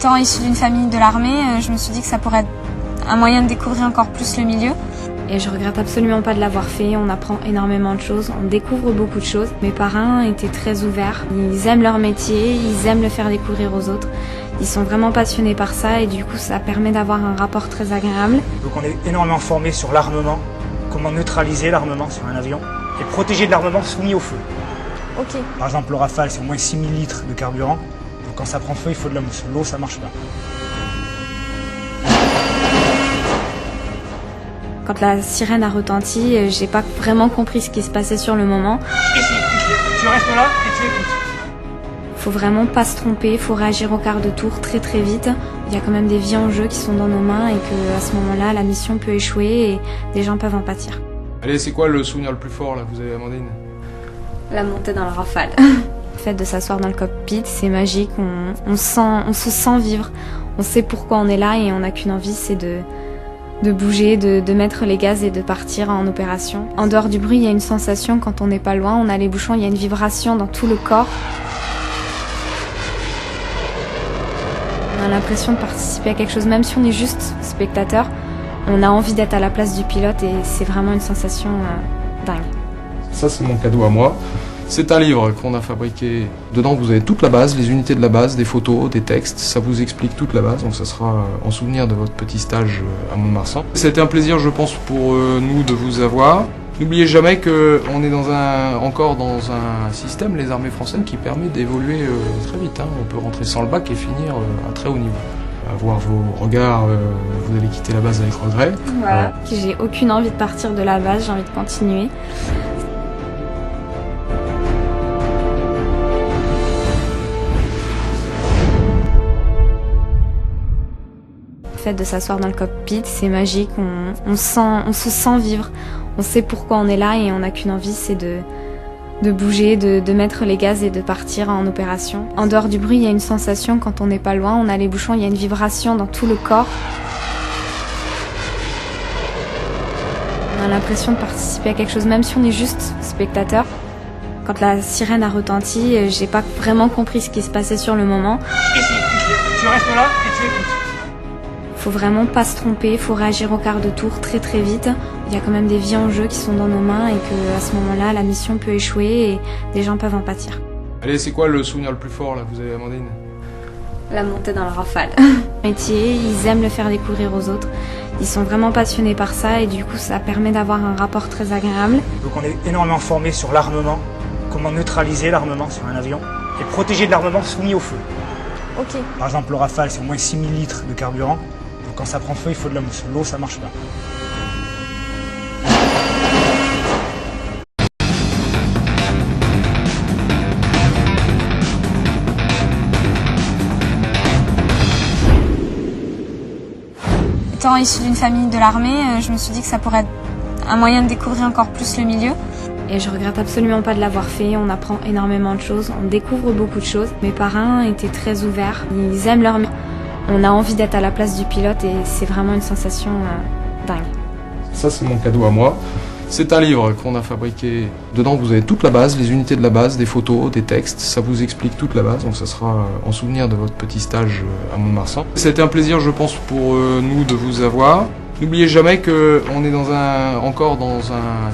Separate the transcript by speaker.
Speaker 1: Étant issue d'une famille de l'armée, je me suis dit que ça pourrait être un moyen de découvrir encore plus le milieu.
Speaker 2: Et je regrette absolument pas de l'avoir fait, on apprend énormément de choses, on découvre beaucoup de choses. Mes parrains étaient très ouverts, ils aiment leur métier, ils aiment le faire découvrir aux autres. Ils sont vraiment passionnés par ça et du coup ça permet d'avoir un rapport très agréable.
Speaker 3: Donc on est énormément formé sur l'armement, comment neutraliser l'armement sur un avion et protéger de l'armement soumis au feu.
Speaker 1: Ok.
Speaker 3: Par exemple le Rafale c'est au moins 6000 litres de carburant, donc quand ça prend feu il faut de la mousse, l'eau ça marche pas.
Speaker 2: Quand la sirène a retenti, j'ai pas vraiment compris ce qui se passait sur le moment.
Speaker 3: Ici, tu restes là et tu écoutes.
Speaker 2: Faut vraiment pas se tromper, faut réagir au quart de tour très très vite. Il y a quand même des vies en jeu qui sont dans nos mains et que à ce moment-là, la mission peut échouer et des gens peuvent en pâtir.
Speaker 4: Allez, c'est quoi le souvenir le plus fort là, vous avez Amandine?
Speaker 2: La montée dans le Rafale. Le fait de s'asseoir dans le cockpit, c'est magique, on se sent vivre. On sait pourquoi on est là et on n'a qu'une envie, c'est de bouger, de mettre les gaz et de partir en opération. En dehors du bruit, il y a une sensation quand on n'est pas loin, on a les bouchons, il y a une vibration dans tout le corps. On a l'impression de participer à quelque chose, même si on est juste spectateur, on a envie d'être à la place du pilote et c'est vraiment une sensation dingue.
Speaker 4: Ça, c'est mon cadeau à moi. C'est un livre qu'on a fabriqué. Dedans, vous avez toute la base, les unités de la base, des photos, des textes. Ça vous explique toute la base, donc ça sera en souvenir de votre petit stage à Mont-de-Marsan. C'était un plaisir, je pense, pour nous de vous avoir. N'oubliez jamais qu'on est encore dans un système, les armées françaises, qui permet d'évoluer très vite. On peut rentrer sans le bac et finir à très haut niveau. Avoir vos regards, vous allez quitter la base avec regret.
Speaker 2: Voilà. J'ai aucune envie de partir de la base, j'ai envie de continuer. Le fait de s'asseoir dans le cockpit, c'est magique, on se sent vivre. On sait pourquoi on est là et on n'a qu'une envie, c'est de bouger, de mettre les gaz et de partir en opération. En dehors du bruit, il y a une sensation quand on n'est pas loin, on a les bouchons, il y a une vibration dans tout le corps. On a l'impression de participer à quelque chose, même si on est juste spectateur. Quand la sirène a retenti, j'ai pas vraiment compris ce qui se passait sur le moment.
Speaker 3: Ici, tu restes là et tu écoutes.
Speaker 2: Faut vraiment pas se tromper, faut réagir au quart de tour très très vite. Il y a quand même des vies en jeu qui sont dans nos mains et que à ce moment-là, la mission peut échouer et des gens peuvent en pâtir.
Speaker 4: Allez, c'est quoi le souvenir le plus fort là, vous avez Amandine?
Speaker 2: La montée dans le Rafale. Métier, ils aiment le faire découvrir aux autres. Ils sont vraiment passionnés par ça et du coup ça permet d'avoir un rapport très agréable.
Speaker 3: Donc on est énormément formé sur l'armement, comment neutraliser l'armement sur un avion et protéger de l'armement soumis au feu.
Speaker 1: Ok.
Speaker 3: Par exemple le Rafale c'est au moins 6000 litres de carburant, donc quand ça prend feu il faut de la mousse, l'eau ça marche pas.
Speaker 1: Étant issue d'une famille de l'armée, je me suis dit que ça pourrait être un moyen de découvrir encore plus le milieu.
Speaker 2: Et je regrette absolument pas de l'avoir fait, on apprend énormément de choses, on découvre beaucoup de choses. Mes parrains étaient très ouverts, ils aiment leur métier. On a envie d'être à la place du pilote et c'est vraiment une sensation dingue.
Speaker 4: Ça, c'est mon cadeau à moi. C'est un livre qu'on a fabriqué. Dedans, vous avez toute la base, les unités de la base, des photos, des textes. Ça vous explique toute la base, donc ça sera en souvenir de votre petit stage à Mont-de-Marsan. C'était un plaisir, je pense, pour nous de vous avoir. N'oubliez jamais qu'on est encore dans un